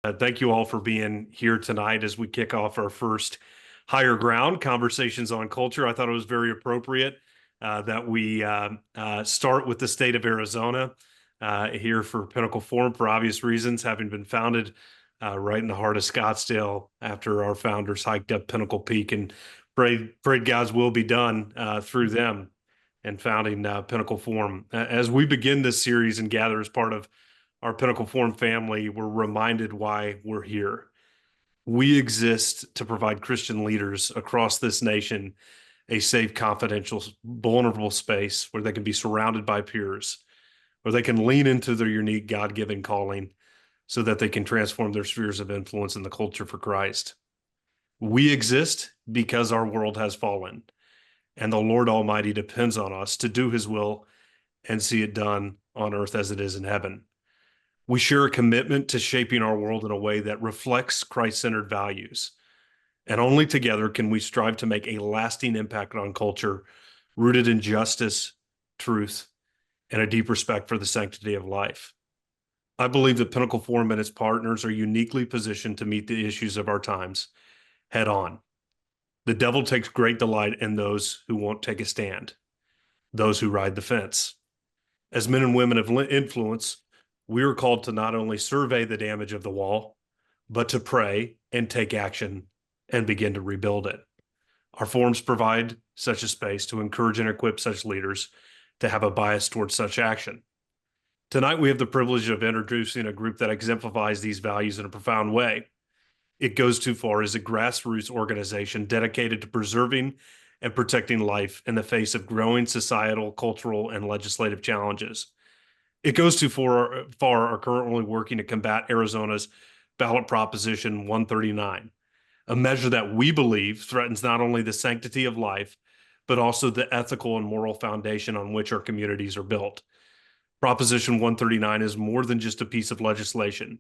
Thank you all for being here tonight as we kick off our first Higher Ground Conversations on Culture. I thought it was very appropriate that we start with the state of Arizona here for Pinnacle Forum for obvious reasons, having been founded right in the heart of Scottsdale after our founders hiked up Pinnacle Peak, and prayed God's will be done through them and founding Pinnacle Forum. As we begin this series and gather as part of our Pinnacle Forum family, we're reminded why we're here. We exist to provide Christian leaders across this nation a safe, confidential, vulnerable space where they can be surrounded by peers, where they can lean into their unique God-given calling so that they can transform their spheres of influence in the culture for Christ. We exist because our world has fallen, and the Lord Almighty depends on us to do his will and see it done on earth as it is in heaven. We share a commitment to shaping our world in a way that reflects Christ-centered values. And only together can we strive to make a lasting impact on culture rooted in justice, truth, and a deep respect for the sanctity of life. I believe that Pinnacle Forum and its partners are uniquely positioned to meet the issues of our times head on. The devil takes great delight in those who won't take a stand, those who ride the fence. As men and women of influence, we are called to not only survey the damage of the wall, but to pray and take action and begin to rebuild it. Our forums provide such a space to encourage and equip such leaders to have a bias towards such action. Tonight, we have the privilege of introducing a group that exemplifies these values in a profound way. It Goes Too Far is a grassroots organization dedicated to preserving and protecting life in the face of growing societal, cultural, and legislative challenges. It Goes Too Far are currently working to combat Arizona's ballot proposition 139, a measure that we believe threatens not only the sanctity of life, but also the ethical and moral foundation on which our communities are built. Proposition 139 is more than just a piece of legislation.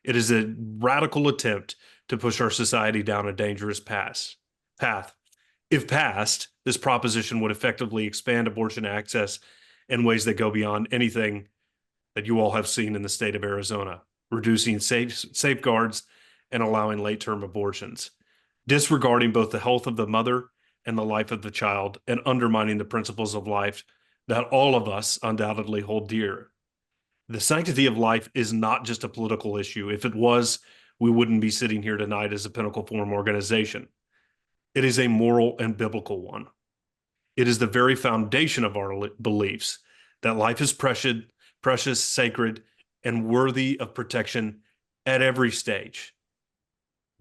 It is a radical attempt to push our society down a dangerous path. If passed, this proposition would effectively expand abortion access in ways that go beyond anything that you all have seen in the state of Arizona, reducing safeguards and allowing late-term abortions, disregarding both the health of the mother and the life of the child, and undermining the principles of life that all of us undoubtedly hold dear. The sanctity of life is not just a political issue. If it was, we wouldn't be sitting here tonight as a Pinnacle Forum organization. It is a moral and biblical one. It is the very foundation of our beliefs that life is precious, sacred, and worthy of protection at every stage.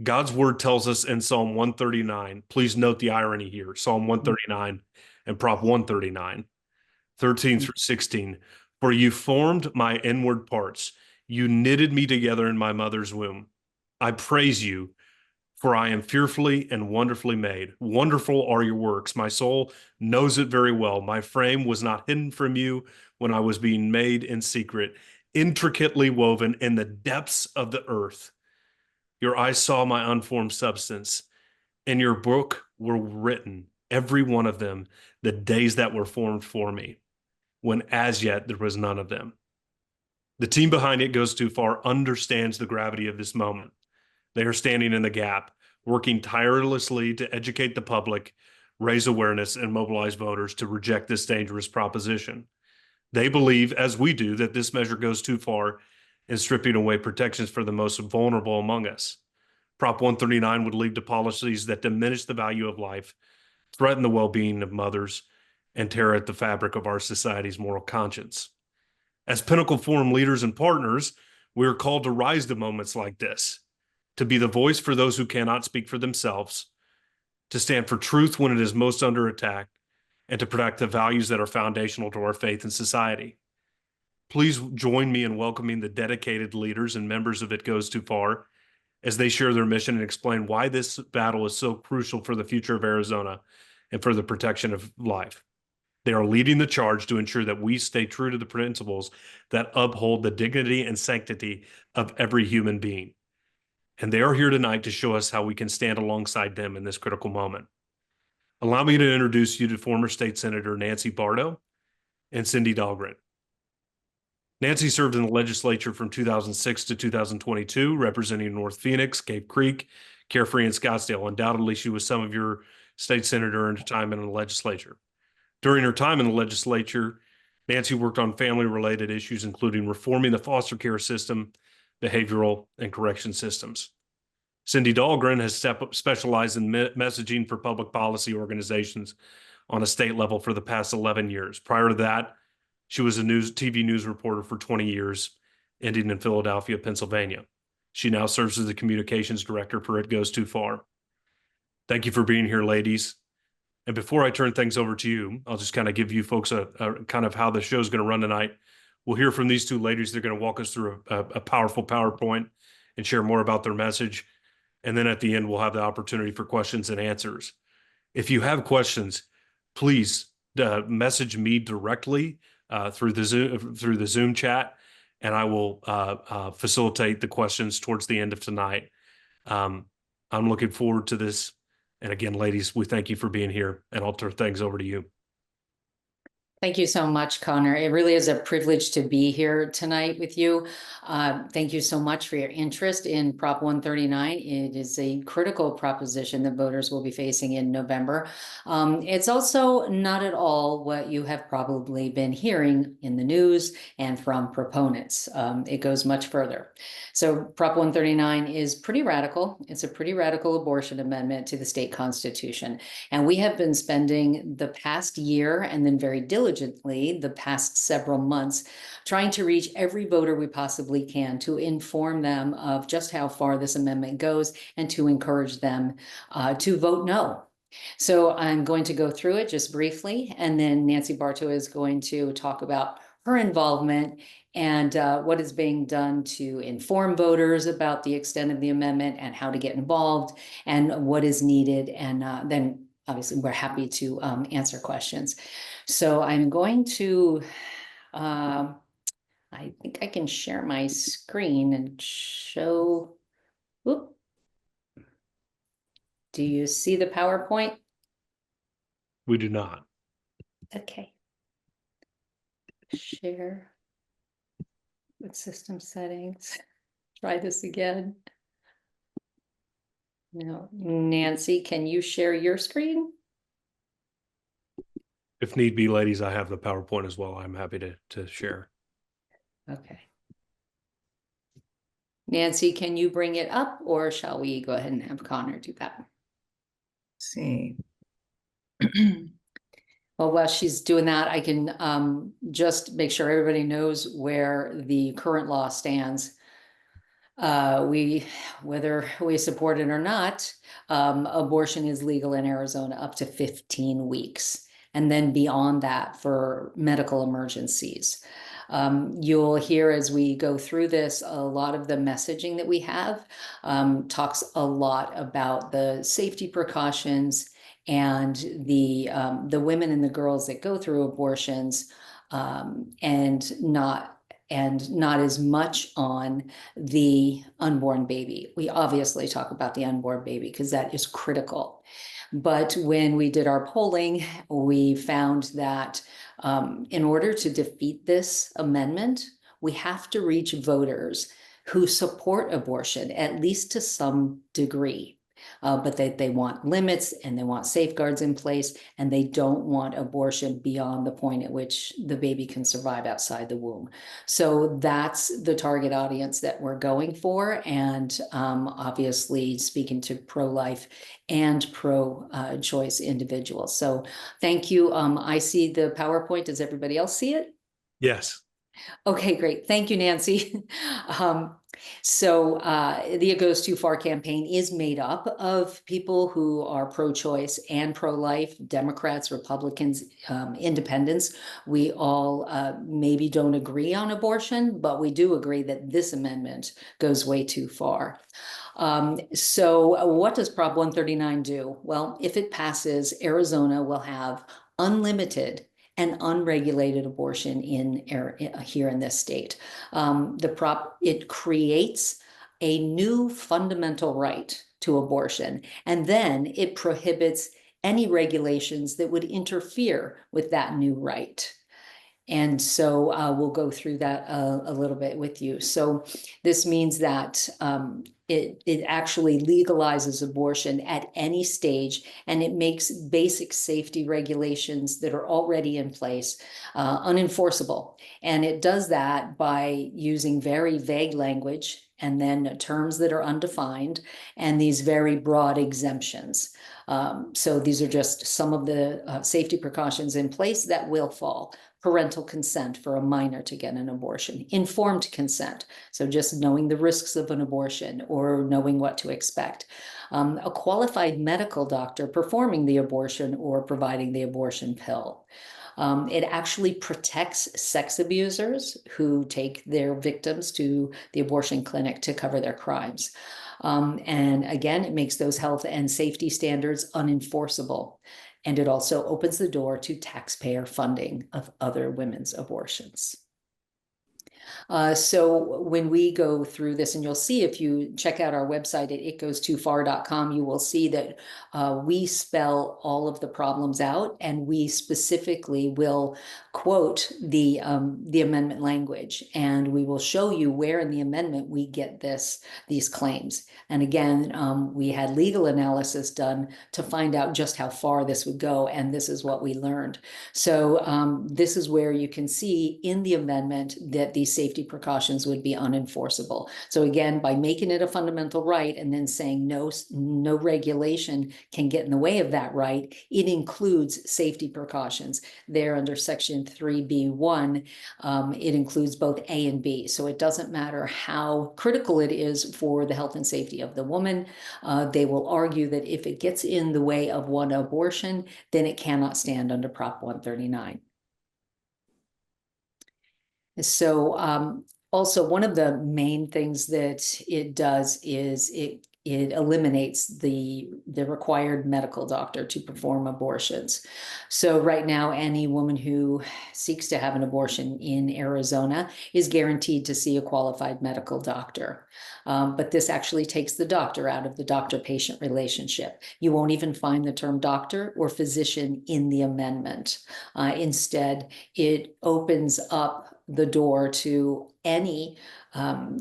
God's word tells us in Psalm 139, please note the irony here, Psalm 139 and Prop 139, 13 through 16, for you formed my inward parts. You knitted me together in my mother's womb. I praise you, for I am fearfully and wonderfully made. Wonderful are your works. My soul knows it very well. My frame was not hidden from you when I was being made in secret, intricately woven in the depths of the earth. Your eyes saw my unformed substance. In your book were written, every one of them, the days that were formed for me, when as yet there was none of them. The team behind It Goes Too Far understands the gravity of this moment. They are standing in the gap, working tirelessly to educate the public, raise awareness, and mobilize voters to reject this dangerous proposition. They believe, as we do, that this measure goes too far in stripping away protections for the most vulnerable among us. Prop 139 would lead to policies that diminish the value of life, threaten the well-being of mothers, and tear at the fabric of our society's moral conscience. As Pinnacle Forum leaders and partners, we are called to rise to moments like this, to be the voice for those who cannot speak for themselves, to stand for truth when it is most under attack, and to protect the values that are foundational to our faith and society. Please join me in welcoming the dedicated leaders and members of It Goes Too Far as they share their mission and explain why this battle is so crucial for the future of Arizona and for the protection of life. They are leading the charge to ensure that we stay true to the principles that uphold the dignity and sanctity of every human being. And they are here tonight to show us how we can stand alongside them in this critical moment. Allow me to introduce you to former State Senator Nancy Bardo and Cindy Dahlgren. Nancy served in the legislature from 2006 to 2022, representing North Phoenix, Cave Creek, Carefree, and Scottsdale. Undoubtedly, she was some of your state senator during her time in the legislature. During her time in the legislature, Nancy worked on family-related issues, including reforming the foster care system, behavioral, and correction systems. Cindy Dahlgren has specialized in messaging for public policy organizations on a state level for the past 11 years. Prior to that, she was a TV news reporter for 20 years, ending in Philadelphia, Pennsylvania. She now serves as the communications director for It Goes Too Far. Thank you for being here, ladies. And before I turn things over to you, I'll just kind of give you folks a kind of how the show is going to run tonight. We'll hear from these two ladies. They're going to walk us through a powerful PowerPoint and share more about their message. And then at the end, we'll have the opportunity for questions and answers. If you have questions, please message me directly through the Zoom chat, and I will facilitate the questions towards the end of tonight. I'm looking forward to this. And again, ladies, we thank you for being here, and I'll turn things over to you. Thank you so much, Connor. It really is a privilege to be here tonight with you. Thank you so much for your interest in Prop 139. It is a critical proposition that voters will be facing in November. It's also not at all what you have probably been hearing in the news and from proponents. It goes much further. So Prop 139 is pretty radical. It's a pretty radical abortion amendment to the state constitution. And we have been spending the past year and then very diligently the past several months trying to reach every voter we possibly can to inform them of just how far this amendment goes and to encourage them to vote no. So I'm going to go through it just briefly, and then Nancy Bartow is going to talk about her involvement and what is being done to inform voters about the extent of the amendment and how to get involved and what is needed. And then obviously we're happy to answer questions. So I'm going to, I think I can share my screen and show, whoop. Do you see the PowerPoint? We do not. Okay. Share with system settings. Try this again. No, Nancy, can you share your screen? If need be, ladies, I have the PowerPoint as well. I'm happy to share. Okay. Nancy, can you bring it up, or shall we go ahead and have Connor do that? Let's see. Well, while she's doing that, I can just make sure everybody knows where the current law stands. Whether we support it or not, abortion is legal in Arizona up to 15 weeks. And then beyond that for medical emergencies. You'll hear as we go through this, a lot of the messaging that we have talks a lot about the safety precautions and the women and the girls that go through abortions, and not as much on the unborn baby. We obviously talk about the unborn baby because that is critical. But when we did our polling, we found that in order to defeat this amendment, we have to reach voters who support abortion, at least to some degree. But they want limits and they want safeguards in place, and they don't want abortion beyond the point at which the baby can survive outside the womb. So that's the target audience that we're going for, and obviously speaking to pro-life and pro-choice individuals. So thank you. I see the PowerPoint. Does everybody else see it? Yes. Okay, great. Thank you, Nancy. So the It Goes Too Far campaign is made up of people who are pro-choice and pro-life, Democrats, Republicans, independents. We all maybe don't agree on abortion, but we do agree that this amendment goes way too far. So what does Prop 139 do? Well, if it passes, Arizona will have unlimited and unregulated abortion here in this state. It creates a new fundamental right to abortion, and then it prohibits any regulations that would interfere with that new right. And so we'll go through that a little bit with you. So this means that it actually legalizes abortion at any stage, and it makes basic safety regulations that are already in place unenforceable. And it does that by using very vague language and then terms that are undefined and these very broad exemptions. So these are just some of the safety precautions in place that will fall. Parental consent for a minor to get an abortion, informed consent, so just knowing the risks of an abortion or knowing what to expect, a qualified medical doctor performing the abortion or providing the abortion pill. It actually protects sex abusers who take their victims to the abortion clinic to cover their crimes. And again, it makes those health and safety standards unenforceable. And it also opens the door to taxpayer funding of other women's abortions. So when we go through this, and you'll see if you check out our website at itgoestoofar.com, you will see that we spell all of the problems out, and we specifically will quote the amendment language, and we will show you where in the amendment we get these claims. And again, we had legal analysis done to find out just how far this would go, and this is what we learned. So this is where you can see in the amendment that these safety precautions would be unenforceable. So again, by making it a fundamental right and then saying no regulation can get in the way of that right, it includes safety precautions. There under section 3B1, it includes both A and B. So it doesn't matter how critical it is for the health and safety of the woman. They will argue that if it gets in the way of one abortion, then it cannot stand under Prop 139. So also one of the main things that it does is it eliminates the required medical doctor to perform abortions. So right now, any woman who seeks to have an abortion in Arizona is guaranteed to see a qualified medical doctor. But this actually takes the doctor out of the doctor-patient relationship. You won't even find the term doctor or physician in the amendment. Instead, it opens up the door to any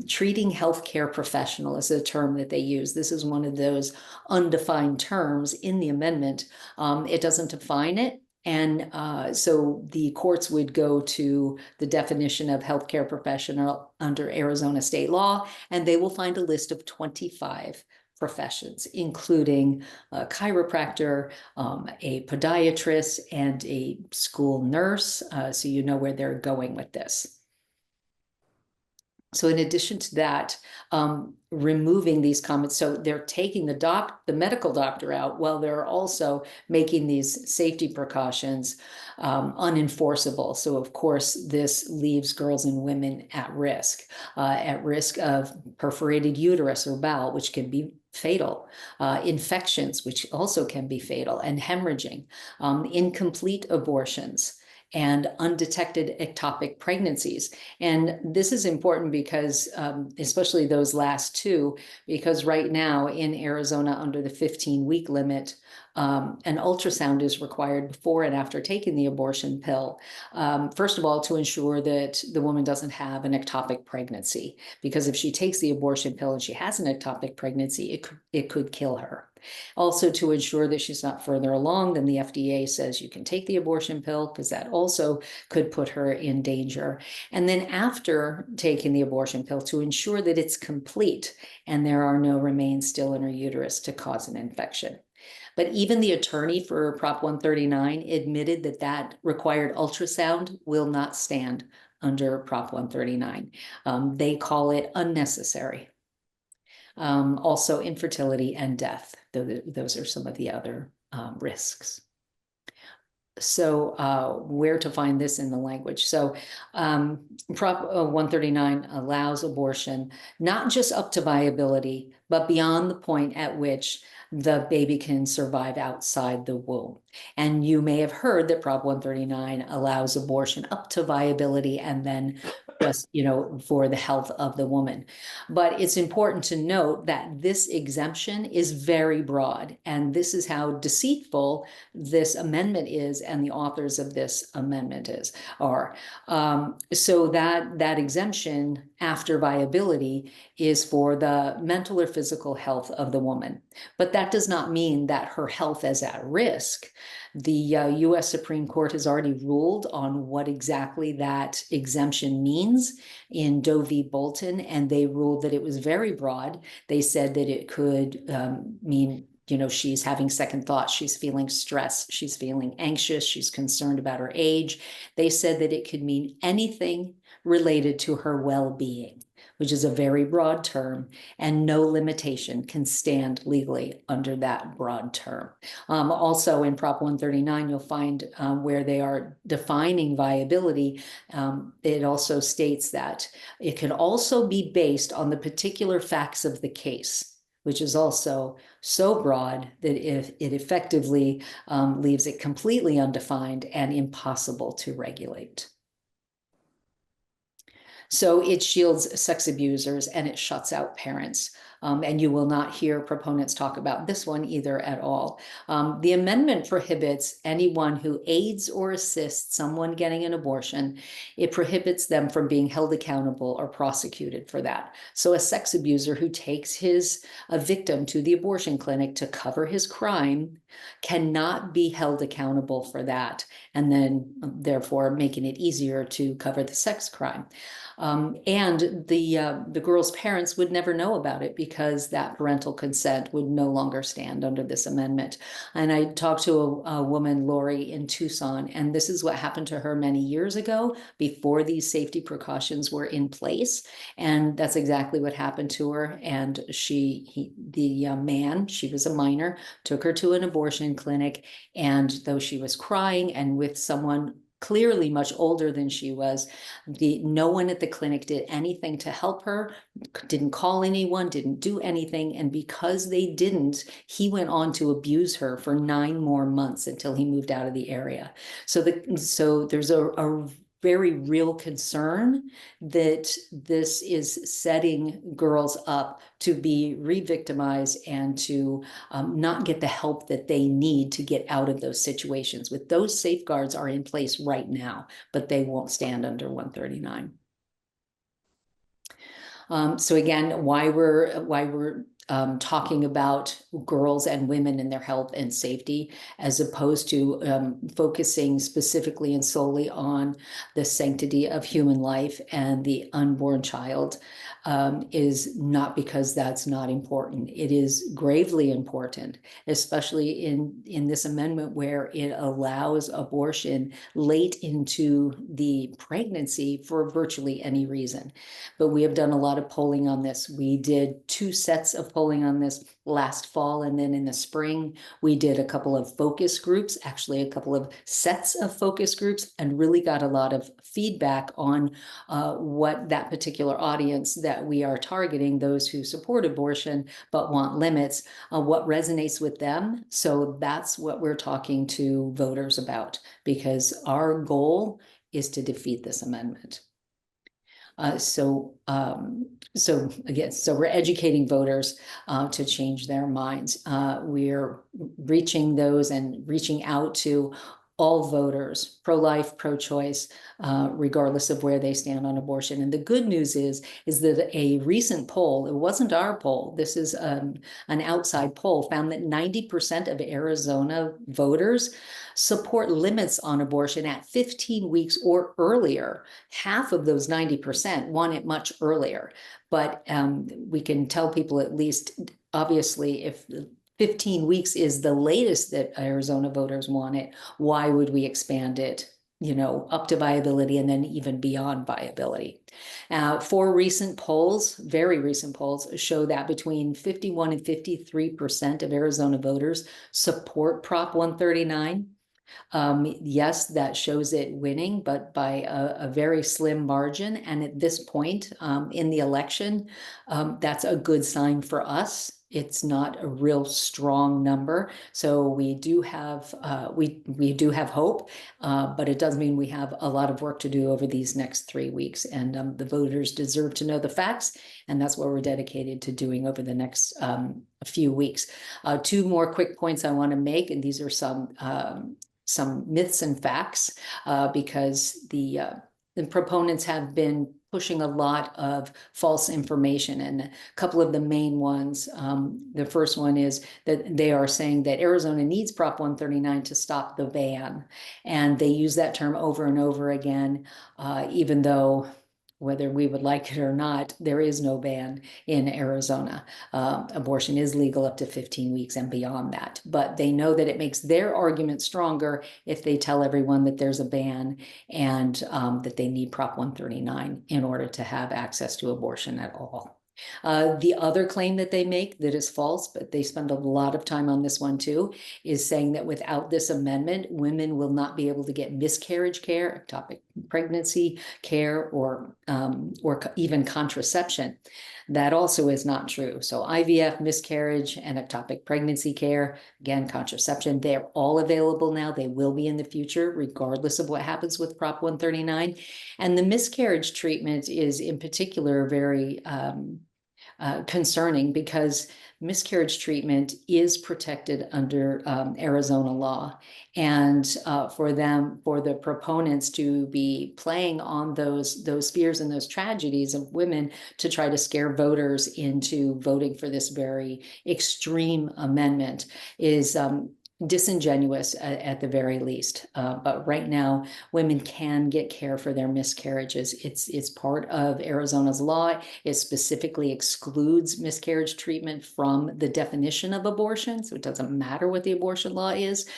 treating healthcare professional is a term that they use. This is one of those undefined terms in the amendment. It doesn't define it. And so the courts would go to the definition of healthcare professional under Arizona state law, and they will find a list of 25 professions, including a chiropractor, a podiatrist, and a school nurse. So you know where they're going with this. So in addition to that, removing these comments, so they're taking the medical doctor out while they're also making these safety precautions unenforceable. So of course, this leaves girls and women at risk of perforated uterus or bowel, which can be fatal, infections, which also can be fatal, and hemorrhaging, incomplete abortions, and undetected ectopic pregnancies. And this is important because, especially those last two, because right now in Arizona under the 15-week limit, an ultrasound is required before and after taking the abortion pill. First of all, to ensure that the woman doesn't have an ectopic pregnancy, because if she takes the abortion pill and she has an ectopic pregnancy, it could kill her. Also to ensure that she's not further along than the FDA says you can take the abortion pill, because that also could put her in danger. And then after taking the abortion pill, to ensure that it's complete and there are no remains still in her uterus to cause an infection. But even the attorney for Prop 139 admitted that that required ultrasound will not stand under Prop 139. They call it unnecessary. Also infertility and death. Those are some of the other risks. So where to find this in the language? So Prop 139 allows abortion, not just up to viability, but beyond the point at which the baby can survive outside the womb. And you may have heard that Prop 139 allows abortion up to viability and then just, for the health of the woman. But it's important to note that this exemption is very broad, and this is how deceitful this amendment is, and the authors of this amendment are. So that exemption after viability is for the mental or physical health of the woman. But that does not mean that her health is at risk. The US Supreme Court has already ruled on what exactly that exemption means in Doe v. Bolton, and they ruled that it was very broad. They said that it could mean, she's having second thoughts, she's feeling stress, she's feeling anxious, she's concerned about her age. They said that it could mean anything related to her well-being, which is a very broad term, and no limitation can stand legally under that broad term. Also in Prop 139, you'll find where they are defining viability, it also states that it can also be based on the particular facts of the case, which is also so broad that it effectively leaves it completely undefined and impossible to regulate. So it shields sex abusers and it shuts out parents. And you will not hear proponents talk about this one either at all. The amendment prohibits anyone who aids or assists someone getting an abortion. It prohibits them from being held accountable or prosecuted for that. So a sex abuser who takes a victim to the abortion clinic to cover his crime cannot be held accountable for that, and then therefore making it easier to cover the sex crime. And the girl's parents would never know about it because that parental consent would no longer stand under this amendment. And I talked to a woman, Lori, in Tucson, and this is what happened to her many years ago before these safety precautions were in place. And that's exactly what happened to her. And the man, she was a minor, took her to an abortion clinic. And though she was crying and with someone clearly much older than she was, no one at the clinic did anything to help her, didn't call anyone, didn't do anything. And because they didn't, he went on to abuse her for 9 more months until he moved out of the area. So there's a very real concern that this is setting girls up to be re-victimized and to not get the help that they need to get out of those situations. With those safeguards are in place right now, but they won't stand under 139. So again, why we're talking about girls and women and their health and safety, as opposed to focusing specifically and solely on the sanctity of human life and the unborn child, is not because that's not important. It is gravely important, especially in this amendment where it allows abortion late into the pregnancy for virtually any reason. But we have done a lot of polling on this. We did 2 sets of polling on this last fall, and then in the spring we did a couple of focus groups, actually a couple of sets of focus groups, and really got a lot of feedback on what that particular audience that we are targeting, those who support abortion but want limits, what resonates with them. So that's what we're talking to voters about, because our goal is to defeat this amendment. So we're educating voters to change their minds. We're reaching those and reaching out to all voters, pro-life, pro-choice, regardless of where they stand on abortion. And the good news is that a recent poll, it wasn't our poll, this is an outside poll, found that 90% of Arizona voters support limits on abortion at 15 weeks or earlier. Half of those 90% want it much earlier. But we can tell people, at least, obviously, if 15 weeks is the latest that Arizona voters want it, why would we expand it, up to viability and then even beyond viability? 4 recent polls, very recent polls, show that between 51 and 53% of Arizona voters support Prop 139. Yes, that shows it winning, but by a very slim margin. And at this point in the election, that's a good sign for us. It's not a real strong number, so we do have we do have hope, but it does mean we have a lot of work to do over these next 3 weeks. And the voters deserve to know the facts, and that's what we're dedicated to doing over the next few weeks. Two more quick points I want to make, and these are some myths and facts, because the proponents have been pushing a lot of false information. And a couple of the main ones, the first one is that they are saying that Arizona needs Prop 139 to stop the ban. And they use that term over and over again, even though, whether we would like it or not, there is no ban in Arizona. Abortion is legal up to 15 weeks and beyond that. But they know that it makes their argument stronger if they tell everyone that there's a ban, and that they need Prop 139 in order to have access to abortion at all. The other claim that they make that is false, but they spend a lot of time on this one too, is saying that without this amendment, women will not be able to get miscarriage care, ectopic pregnancy care, or even contraception. That also is not true. So IVF, miscarriage, and ectopic pregnancy care, again, contraception, they're all available now. They will be in the future, regardless of what happens with Prop 139. And the miscarriage treatment is in particular very concerning, because miscarriage treatment is protected under Arizona law. And for the proponents to be playing on those fears and those tragedies of women to try to scare voters into voting for this very extreme amendment is disingenuous at the very least. But right now, women can get care for their miscarriages. It's part of Arizona's law. It specifically excludes miscarriage treatment from the definition of abortion, so it doesn't matter what the abortion law is.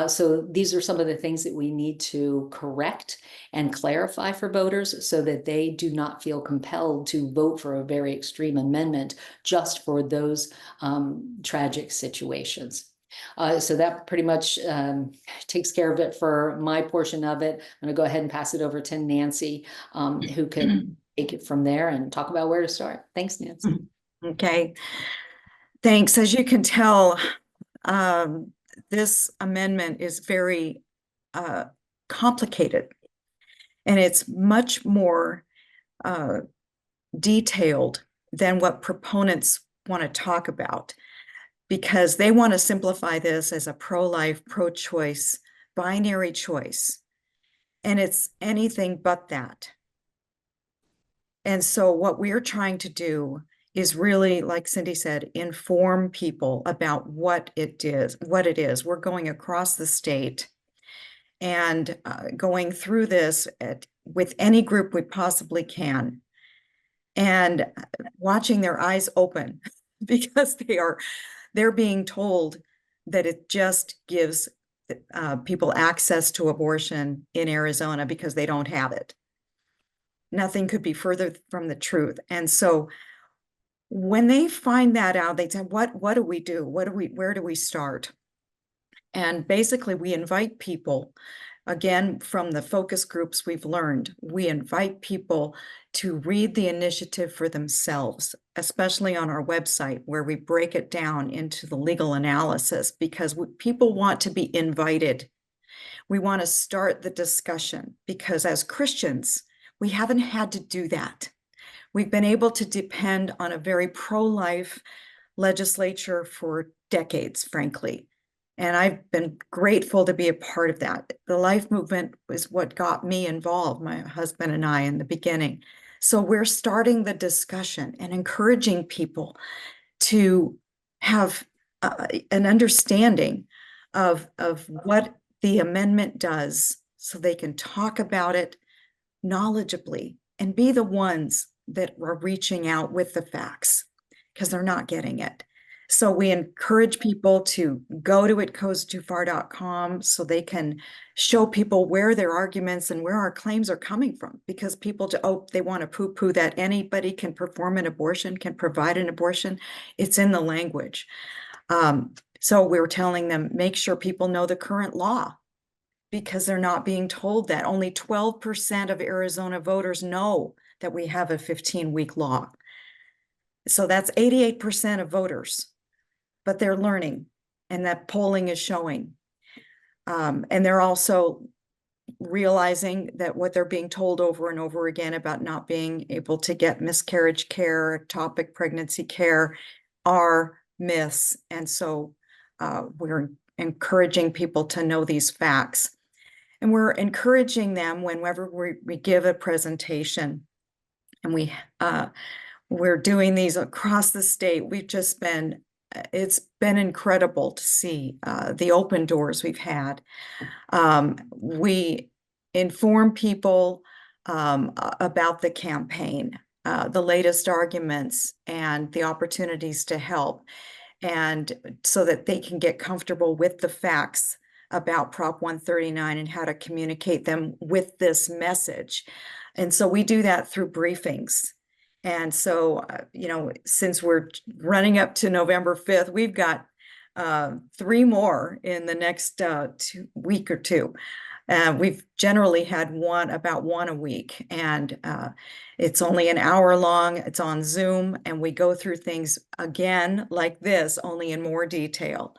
So these are some of the things that we need to correct and clarify for voters, so that they do not feel compelled to vote for a very extreme amendment just for those tragic situations. So that pretty much takes care of it for my portion of it. I'm going to go ahead and pass it over to Nancy, who can take it from there and talk about where to start. Thanks, Nancy. Okay. Thanks. As you can tell, this amendment is very complicated, and it's much more detailed than what proponents want to talk about, because they want to simplify this as a pro-life, pro-choice, binary choice. And it's anything but that. And so what we're trying to do is really, like Cindy said, inform people about what it is. We're going across the state and going through this with any group we possibly can, and watching their eyes open because they're being told that it just gives people access to abortion in Arizona because they don't have it. Nothing could be further from the truth. And so when they find that out, they say, what do we do? Where do we start? And basically we invite people, again, from the focus groups we've learned, we invite people to read the initiative for themselves, especially on our website, where we break it down into the legal analysis, because people want to be invited. We want to start the discussion, because as Christians, we haven't had to do that. We've been able to depend on a very pro-life legislature for decades, frankly. And I've been grateful to be a part of that. The life movement was what got me involved, my husband and I, in the beginning. So we're starting the discussion and encouraging people to have an understanding of what the amendment does, so they can talk about it knowledgeably and be the ones that are reaching out with the facts, because they're not getting it. So we encourage people to go to itgoestofar.com so they can show people where their arguments and where our claims are coming from, because people, they want to poo-poo that anybody can perform an abortion, can provide an abortion. It's in the language. So we're telling them, make sure people know the current law. because they're not being told that. Only 12% of Arizona voters know that we have a 15-week law. So that's 88% of voters, but they're learning, and that polling is showing. And they're also realizing that what they're being told over and over again about not being able to get miscarriage care, ectopic pregnancy care, are myths. And so we're encouraging people to know these facts. And we're encouraging them whenever we give a presentation, and we're doing these across the state. It's been incredible to see the open doors we've had. We inform people about the campaign, the latest arguments, and the opportunities to help, and so that they can get comfortable with the facts about Prop 139 and how to communicate them with this message. And so we do that through briefings. And so, since we're running up to November 5th, we've got 3 more in the next week or two. We've generally had about one a week, and it's only an hour long. It's on Zoom, and we go through things again like this, only in more detail,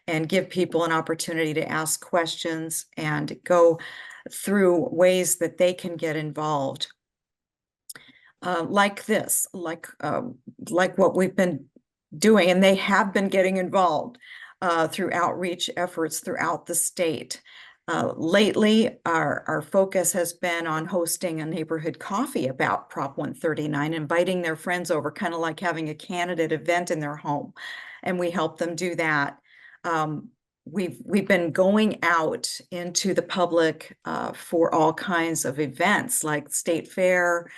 and give people an opportunity to ask questions and go through ways that they can get involved. Like this, like what we've been doing, and they have been getting involved through outreach efforts throughout the state. Lately, our focus has been on hosting a neighborhood coffee about Prop 139, inviting their friends over, kind of like having a candidate event in their home, and we help them do that. We've been going out into the public for all kinds of events like state fair,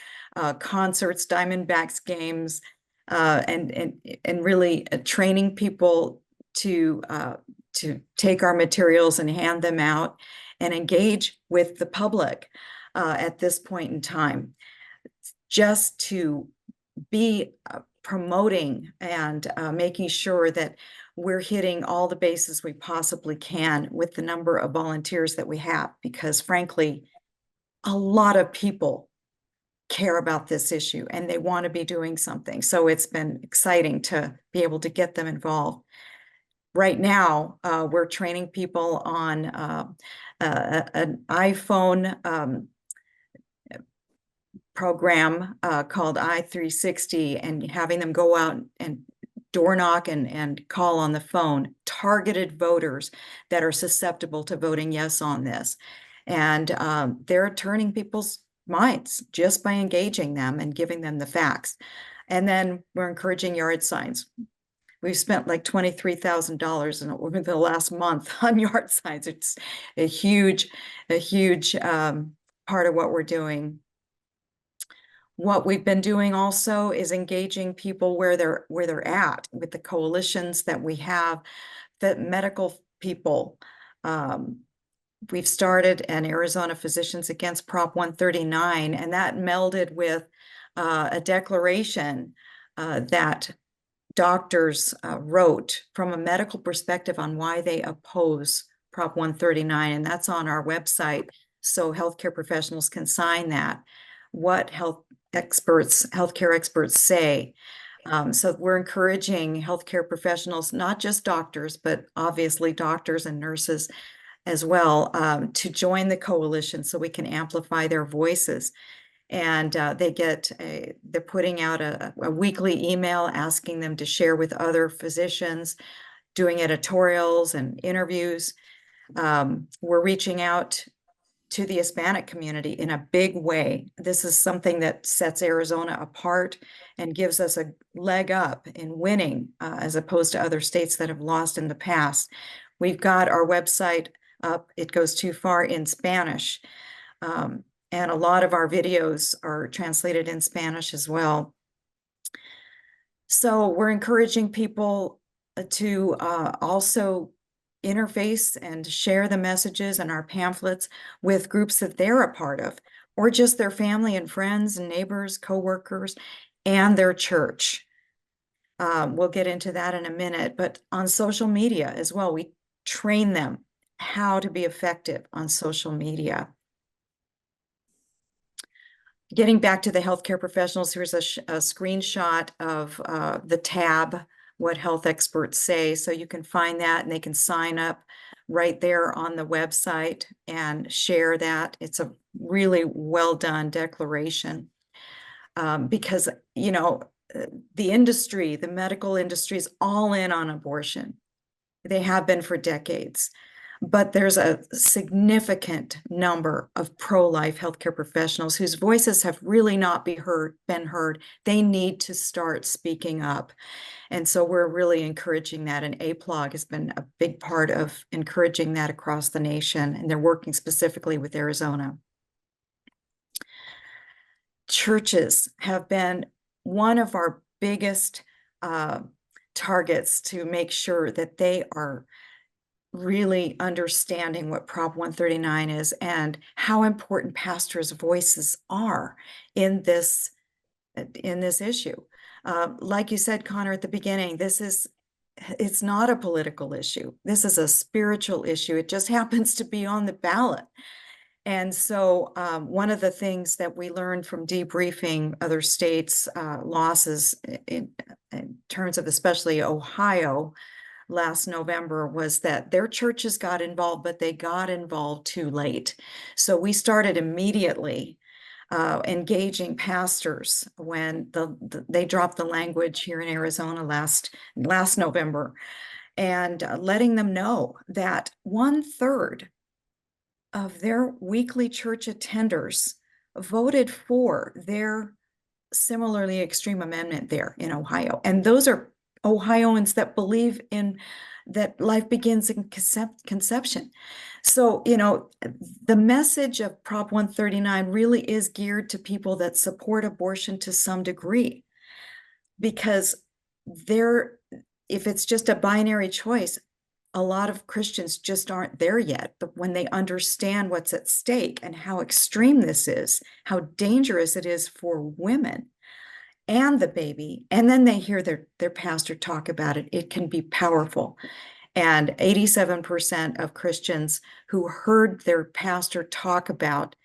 concerts, Diamondbacks games, and really training people to take our materials and hand them out and engage with the public at this point in time, just to be promoting and making sure that we're hitting all the bases we possibly can with the number of volunteers that we have, because frankly, a lot of people care about this issue and they want to be doing something. So it's been exciting to be able to get them involved. Right now, we're training people on an iPhone program called i360, and having them go out and door knock and call on the phone targeted voters that are susceptible to voting yes on this. And they're turning people's minds just by engaging them and giving them the facts. And then we're encouraging yard signs. We've spent like $23,000 over the last month on yard signs. It's a huge part of what we're doing. What we've been doing also is engaging people where they're at with the coalitions that we have, the medical people. We've started an Arizona Physicians Against Prop 139, and that melded with a declaration that doctors wrote from a medical perspective on why they oppose Prop 139, and that's on our website, so healthcare professionals can sign that, what healthcare experts say. So we're encouraging healthcare professionals, not just doctors, but obviously doctors and nurses as well, to join the coalition so we can amplify their voices. And they're putting out a weekly email asking them to share with other physicians, doing editorials and interviews. We're reaching out to the Hispanic community in a big way. This is something that sets Arizona apart and gives us a leg up in winning, as opposed to other states that have lost in the past. We've got our website up, It Goes Too Far, in Spanish. And a lot of our videos are translated in Spanish as well. So we're encouraging people to also interface and share the messages and our pamphlets with groups that they're a part of, or just their family and friends and neighbors, coworkers, and their church. We'll get into that in a minute, but on social media as well, we train them how to be effective on social media. Getting back to the healthcare professionals, here's a screenshot of the tab, what health experts say. So you can find that and they can sign up right there on the website and share that. It's a really well done declaration because, you know, the industry, the medical industry is all in on abortion. They have been for decades. But there's a significant number of pro-life healthcare professionals whose voices have really not been heard. They need to start speaking up. And so we're really encouraging that. And APLOG has been a big part of encouraging that across the nation. And they're working specifically with Arizona. Churches have been one of our biggest targets to make sure that they are really understanding what Prop 139 is and how important pastors' voices are in this issue. Like you said, Connor, at the beginning, it's not a political issue. This is a spiritual issue. It just happens to be on the ballot. And so one of the things that we learned from debriefing other states' losses in terms of especially Ohio, last November was that their churches got involved, but they got involved too late. So we started immediately engaging pastors when they dropped the language here in Arizona last November, and letting them know that 1/3 of their weekly church attenders voted for their similarly extreme amendment there in Ohio. And those are Ohioans that believe in that life begins in conception. So, you know, the message of Prop 139 really is geared to people that support abortion to some degree, because if it's just a binary choice, a lot of Christians just aren't there yet. But when they understand what's at stake and how extreme this is, how dangerous it is for women and the baby, and then they hear their pastor talk about it, it can be powerful. And 87% of Christians who heard their pastor talk about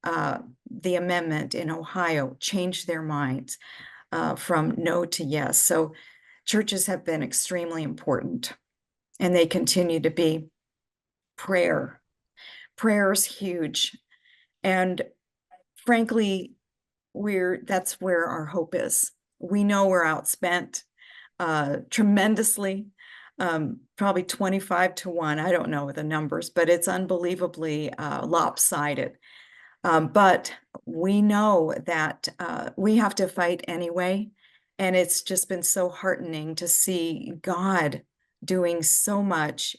the amendment in Ohio changed their minds from no to yes. So churches have been extremely important, and they continue to be. Prayer is huge. And frankly, that's where our hope is. We know we're outspent tremendously, probably 25-1. I don't know the numbers, but it's unbelievably lopsided. But we know that we have to fight anyway. And it's just been so heartening to see God doing so much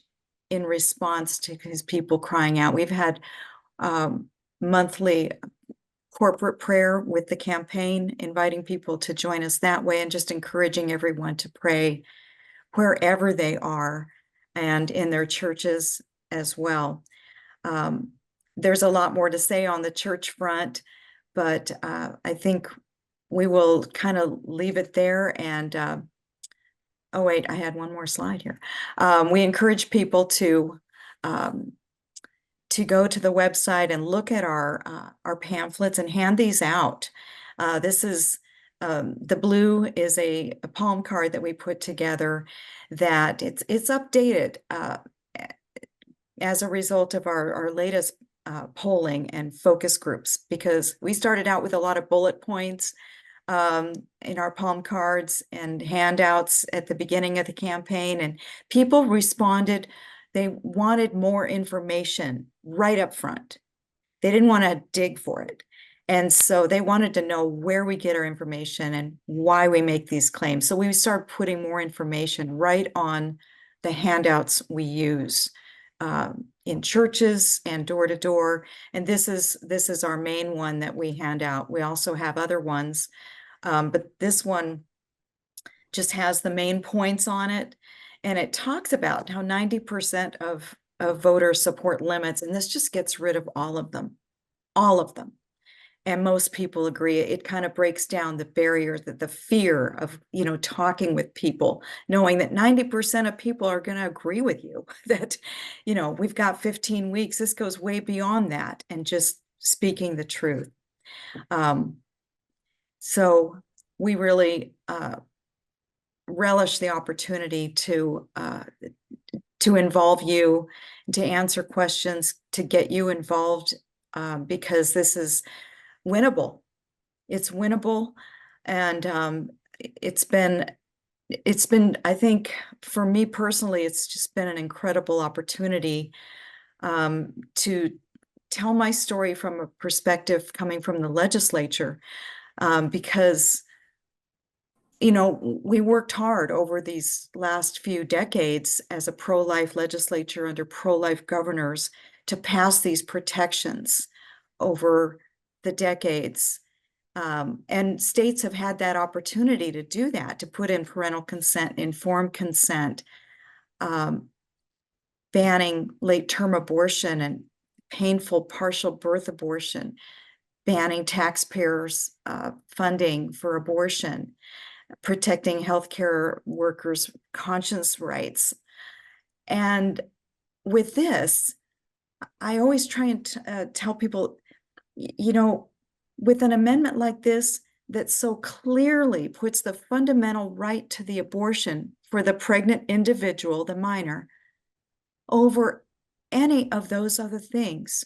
in response to his people crying out. We've had monthly corporate prayer with the campaign, inviting people to join us that way, and just encouraging everyone to pray wherever they are and in their churches as well. There's a lot more to say on the church front, but I think we will kind of leave it there. And oh wait, I had one more slide here. We encourage people to go to the website and look at our pamphlets and hand these out. This is the blue is a palm card that we put together that it's updated as a result of our latest polling and focus groups, because we started out with a lot of bullet points in our palm cards and handouts at the beginning of the campaign, and people responded. They wanted more information right up front. They didn't want to dig for it. And so they wanted to know where we get our information and why we make these claims. So we start putting more information right on the handouts we use in churches and door to door. And this is our main one that we hand out. We also have other ones, but this one just has the main points on it. And it talks about how 90% of voters support limits, and this just gets rid of all of them. And most people agree. It kind of breaks down the barrier, that the fear of, talking with people, knowing that 90% of people are going to agree with you that, we've got 15 weeks. This goes way beyond that, and just speaking the truth. So we really relish the opportunity to involve you, to answer questions, to get you involved, because this is winnable. It's winnable. And it's been, I think for me personally, it's just been an incredible opportunity to tell my story from a perspective coming from the legislature, because we worked hard over these last few decades as a pro-life legislature under pro-life governors to pass these protections over the decades. And states have had that opportunity to do that, to put in parental consent, informed consent, banning late-term abortion and painful partial birth abortion, banning taxpayers' funding for abortion, protecting healthcare workers' conscience rights. And with this, I always try and tell people, with an amendment like this that so clearly puts the fundamental right to the abortion for the pregnant individual, the minor, over any of those other things,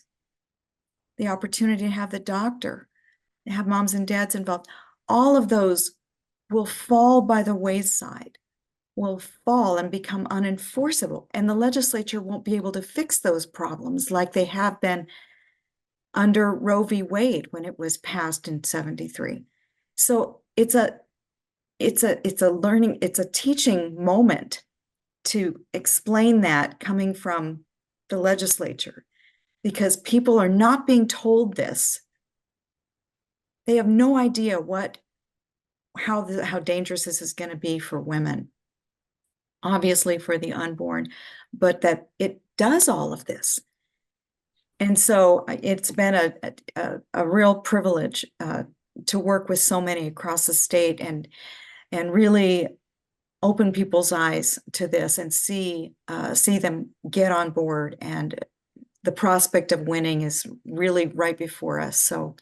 the opportunity to have the doctor, to have moms and dads involved, all of those will fall by the wayside, will fall and become unenforceable. And the legislature won't be able to fix those problems like they have been under Roe v. Wade when it was passed in 73. So it's a teaching moment to explain that coming from the legislature, because people are not being told this. They have no idea how dangerous this is going to be for women, obviously for the unborn, but that it does all of this. And so it's been a real privilege to work with so many across the state and really open people's eyes to this and see them get on board. And the prospect of winning is really right before us. So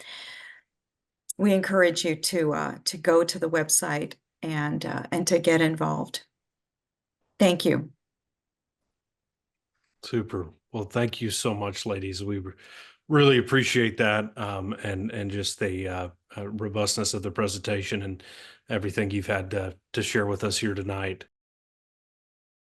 we encourage you to go to the website and to get involved. Thank you. Super. Well, thank you so much, ladies. We really appreciate that, and just the robustness of the presentation and everything you've had to share with us here tonight.